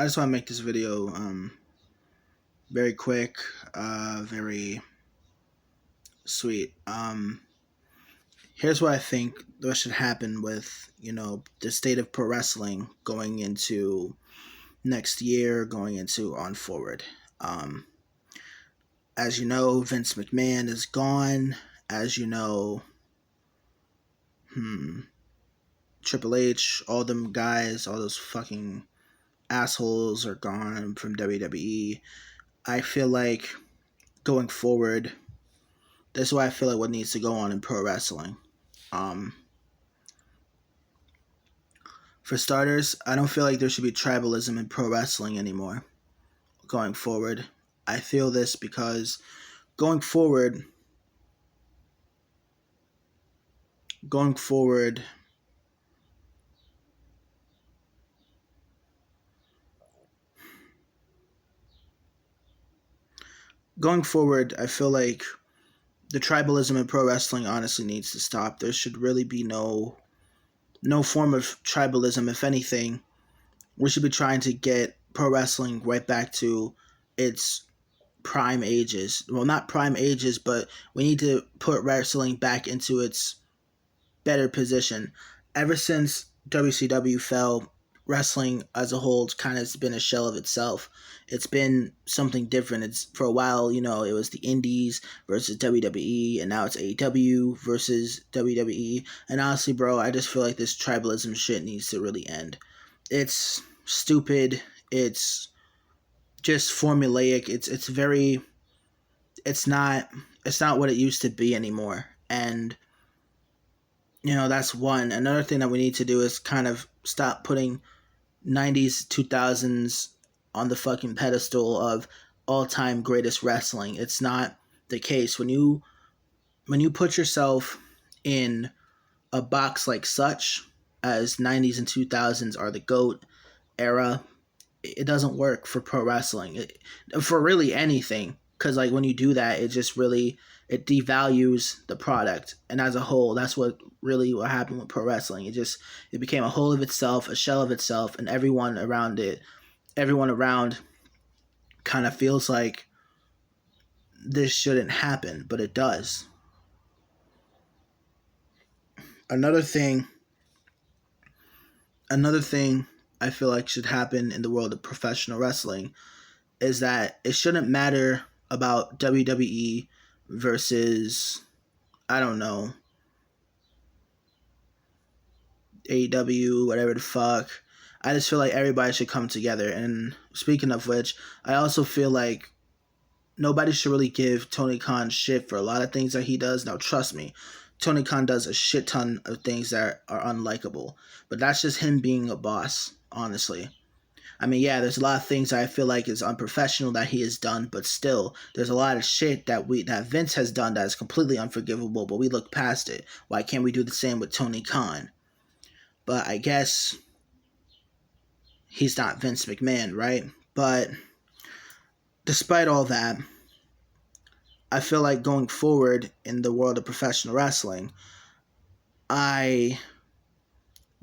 I just want to make this video very quick, very sweet. Here's what I think what should happen with the state of pro wrestling going into next year, going into on forward. Um, as you know, Vince McMahon is gone. As you know, Triple H, all them guys, all those fucking assholes are gone from WWE. I feel like going forward, that's why I feel like what needs to go on in pro wrestling. Um, for starters, I don't feel like there should be tribalism in pro wrestling anymore going forward. I feel this because going forward, going forward, going forward, I feel like the tribalism in pro wrestling honestly needs to stop. There should really be no form of tribalism. If anything, we should be trying to get pro wrestling right back to its prime ages. Well, not prime ages, but we need to put wrestling back into its better position. Ever since WCW fell, wrestling as a whole kind of has been a shell of itself. It's been something different. It's for a while, it was the Indies versus WWE, and now it's AEW versus WWE. And honestly, bro, I just feel like this tribalism shit needs to really end. It's stupid. It's just formulaic. It's not what it used to be anymore. And that's one. Another thing that we need to do is kind of stop putting 90s 2000s on the fucking pedestal of all-time greatest wrestling. It's not the case. When you put yourself in a box like such as 90s and 2000s are the GOAT era, it doesn't work for pro wrestling, for really anything, because like when you do that, it devalues the product. And as a whole, that's what happened with pro wrestling. It became a whole of itself, a shell of itself, and everyone around kind of feels like this shouldn't happen, but it does. Another thing I feel like should happen in the world of professional wrestling is that it shouldn't matter about WWE versus, I don't know, AEW, whatever the fuck. I just feel like everybody should come together. And speaking of which, I also feel like nobody should really give Tony Khan shit for a lot of things that he does. Now, trust me, Tony Khan does a shit ton of things that are unlikable. But that's just him being a boss, honestly. I mean, yeah, there's a lot of things that I feel like is unprofessional that he has done, but still, there's a lot of shit that Vince has done that is completely unforgivable, but we look past it. Why can't we do the same with Tony Khan? But I guess he's not Vince McMahon, right? But despite all that, I feel like going forward in the world of professional wrestling, I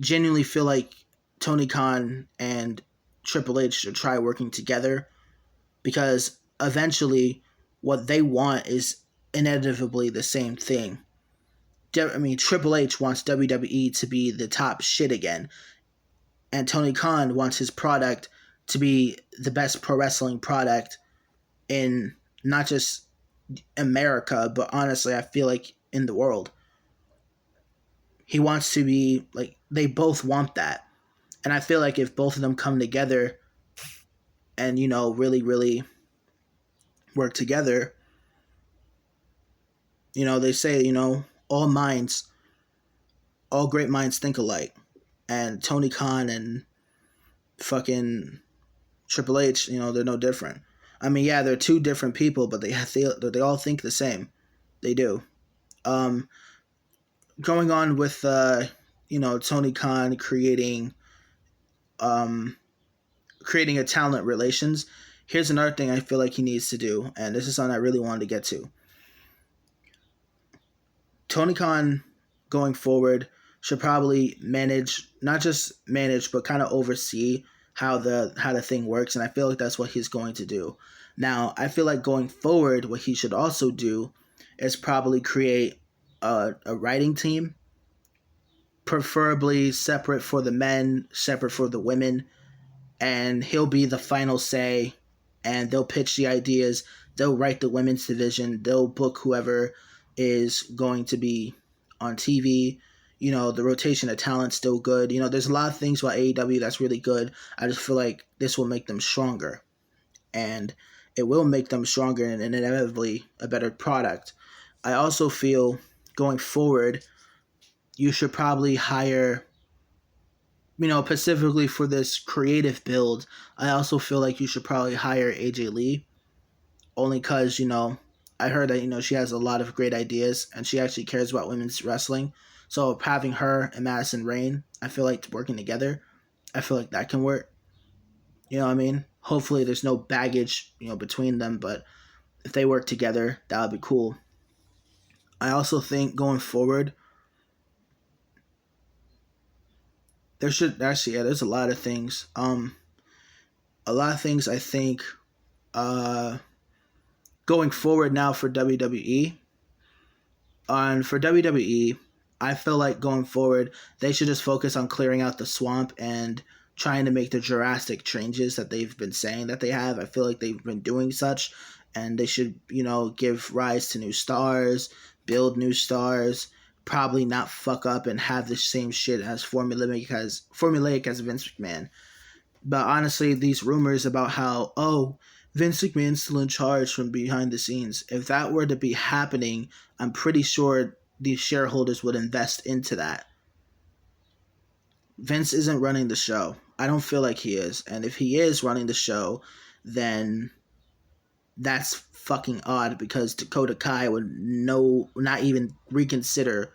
genuinely feel like Tony Khan and Triple H should try working together, because eventually what they want is inevitably the same thing. Triple H wants WWE to be the top shit again, and Tony Khan wants his product to be the best pro wrestling product in not just America, but honestly, I feel like in the world. He wants to be like, they both want that. And I feel like if both of them come together and, really, really work together, they say, all great minds think alike. And Tony Khan and fucking Triple H, they're no different. I mean, yeah, they're two different people, but they all think the same. They do. Going on with Tony Khan creating a talent relations. Here's another thing I feel like he needs to do, and this is something I really wanted to get to. Tony Khan, going forward, should probably not just manage, but kind of oversee how the thing works, and I feel like that's what he's going to do. Now, I feel like going forward, what he should also do is probably create a writing team, preferably separate for the men, separate for the women, and he'll be the final say, and they'll pitch the ideas, they'll write the women's division, they'll book whoever is going to be on TV. The rotation of talent's still good. There's a lot of things about AEW that's really good. I just feel like this will make them stronger, and it will make them stronger and inevitably a better product. I also feel going forward, you should probably hire, specifically for this creative build, I also feel like you should probably hire AJ Lee, only because, I heard that, she has a lot of great ideas and she actually cares about women's wrestling. So having her and Madison Rayne, I feel like working together, I feel like that can work. You know what I mean? Hopefully there's no baggage, between them, but if they work together, that would be cool. I also think going forward, there's a lot of things. A lot of things I think going forward now for WWE. And for WWE, I feel like going forward, they should just focus on clearing out the swamp and trying to make the drastic changes that they've been saying that they have. I feel like they've been doing such, and they should, give rise to new stars, build new stars, probably not fuck up and have the same shit as formulaic as Vince McMahon. But honestly, these rumors about how, Vince McMahon's still in charge from behind the scenes, if that were to be happening, I'm pretty sure these shareholders would invest into that. Vince isn't running the show. I don't feel like he is. And if he is running the show, then that's fucking odd, because Dakota Kai would not even reconsider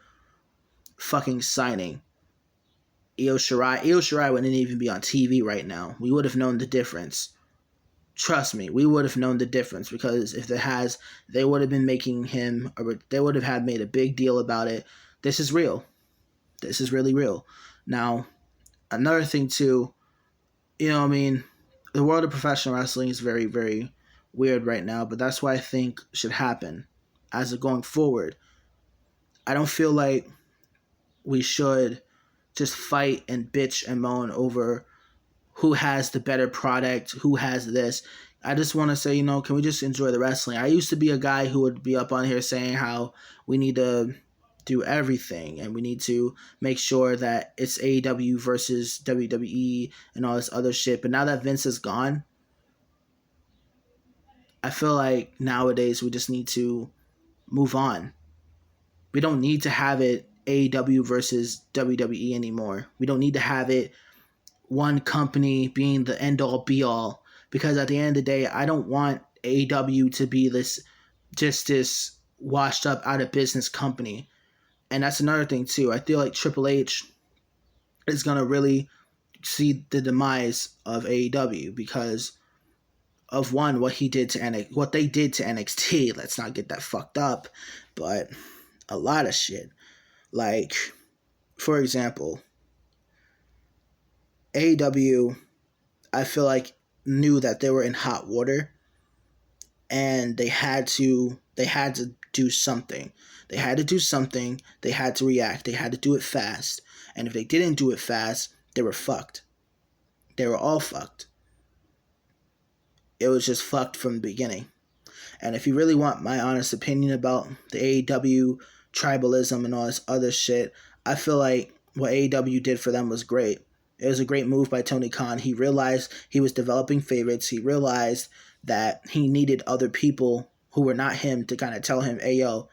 fucking signing Io Shirai. Io Shirai wouldn't even be on TV right now. We would have known the difference. Trust me, we would have known the difference, because if they would have been making him, or they would have made a big deal about it. This is real. This is really real. Now, another thing too, the world of professional wrestling is very, very weird right now, but that's what I think should happen as of going forward. I don't feel like we should just fight and bitch and moan over who has the better product, who has this. I just want to say, can we just enjoy the wrestling? I used to be a guy who would be up on here saying how we need to do everything and we need to make sure that it's AEW versus WWE and all this other shit. But now that Vince is gone, I feel like nowadays we just need to move on. We don't need to have it AEW versus WWE anymore. We don't need to have it one company being the end all be all, because at the end of the day, I don't want AEW to be this washed up out of business company. And that's another thing too. I feel like Triple H is gonna really see the demise of AEW because of what they did to NXT. Let's not get that fucked up, but a lot of shit. Like, for example, AEW, I feel like, knew that they were in hot water, and they had to do something. They had to do something. They had to react. They had to do it fast. And if they didn't do it fast, they were fucked. They were all fucked. It was just fucked from the beginning. And if you really want my honest opinion about the AEW tribalism and all this other shit, I feel like what AEW did for them was great. It was a great move by Tony Khan. He realized he was developing favorites. He realized that he needed other people who were not him to kind of tell him, hey, yo,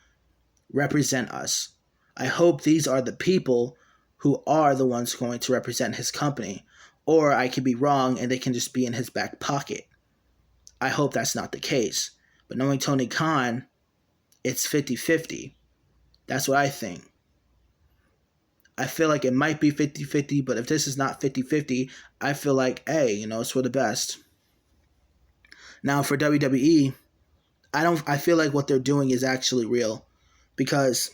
represent us. I hope these are the people who are the ones going to represent his company. Or I could be wrong and they can just be in his back pocket. I hope that's not the case. But knowing Tony Khan, it's 50-50. That's what I think. I feel like it might be 50-50, but if this is not 50-50, I feel like, hey, it's for the best. Now for WWE, I feel like what they're doing is actually real, because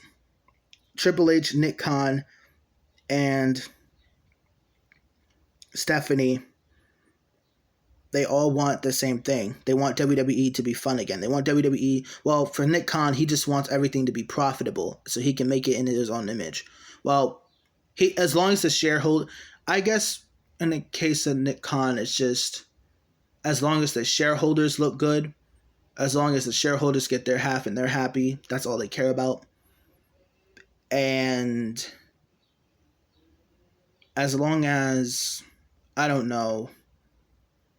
Triple H, Nick Khan, and Stephanie they all want the same thing. They want WWE to be fun again. They want WWE. Well, for Nick Khan, he just wants everything to be profitable so he can make it in his own image. Well, he as long as the shareholder, I guess in the case of Nick Khan, it's just as long as the shareholders look good, as long as the shareholders get their half and they're happy, that's all they care about. And as long as, I don't know,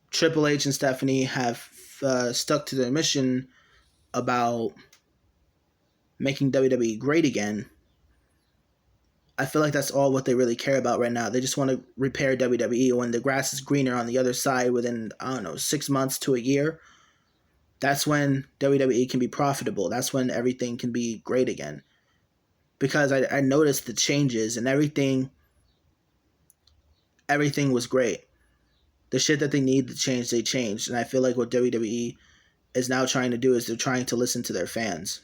Triple H and Stephanie have stuck to their mission about making WWE great again, I feel like that's all what they really care about right now. They just want to repair WWE. When the grass is greener on the other side within, I don't know, 6 months to a year, that's when WWE can be profitable. That's when everything can be great again. Because I noticed the changes and everything was great. The shit that they need to change, they changed. And I feel like what WWE is now trying to do is they're trying to listen to their fans.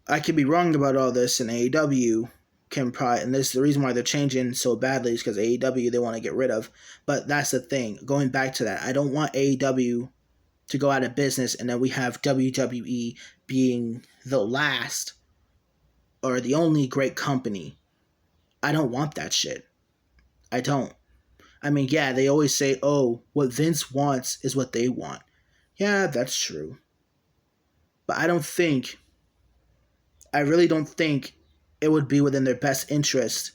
I could be wrong about all this, and AEW can probably, and this is the reason why they're changing so badly is because AEW they want to get rid of. But that's the thing. Going back to that, I don't want AEW to go out of business and then we have WWE being the last or the only great company. I don't want that shit. I don't. I mean, yeah, they always say, oh, what Vince wants is what they want. Yeah, that's true. But I really don't think it would be within their best interest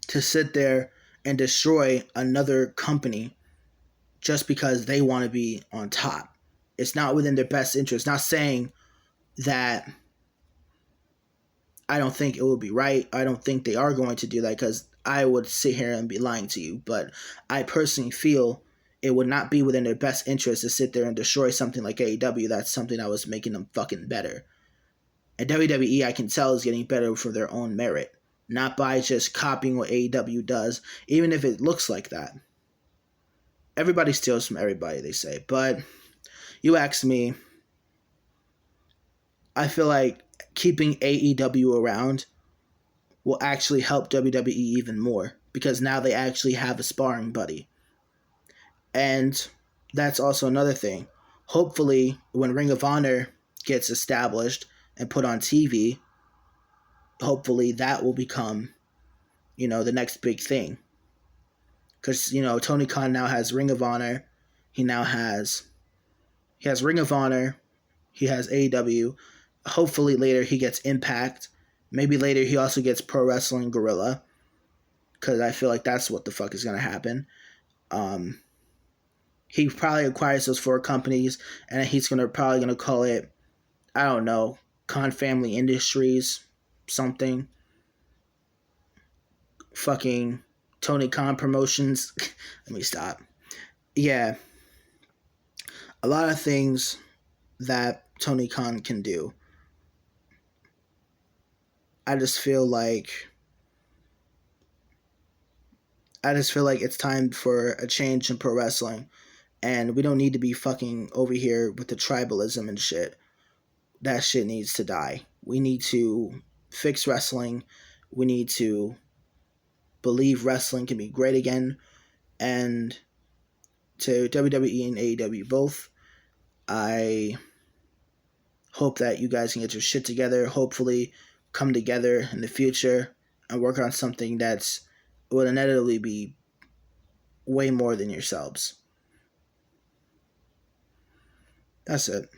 to sit there and destroy another company just because they want to be on top. It's not within their best interest. Not saying that I don't think it would be right. I don't think they are going to do that because I would sit here and be lying to you. But I personally feel it would not be within their best interest to sit there and destroy something like AEW. That's something that was making them fucking better. And WWE, I can tell, is getting better for their own merit. Not by just copying what AEW does, even if it looks like that. Everybody steals from everybody, they say. But you ask me, I feel like keeping AEW around will actually help WWE even more because now they actually have a sparring buddy. And that's also another thing. Hopefully, when Ring of Honor gets established and put on TV, hopefully that will become, the next big thing. Because, Tony Khan now has Ring of Honor. He has Ring of Honor. He has AEW. Hopefully later he gets Impact. Maybe later he also gets Pro Wrestling Guerrilla. Because I feel like that's what the fuck is going to happen. He probably acquires those 4 companies. And he's probably going to call it, I don't know, Khan Family Industries. Something. Fucking Tony Khan Promotions. Let me stop. Yeah. A lot of things that Tony Khan can do. I just feel like it's time for a change in pro wrestling. And we don't need to be fucking over here with the tribalism and shit. That shit needs to die. We need to fix wrestling. We need to believe wrestling can be great again. And to WWE and AEW both, I hope that you guys can get your shit together. Hopefully come together in the future and work on something that's will inevitably be way more than yourselves. That's it.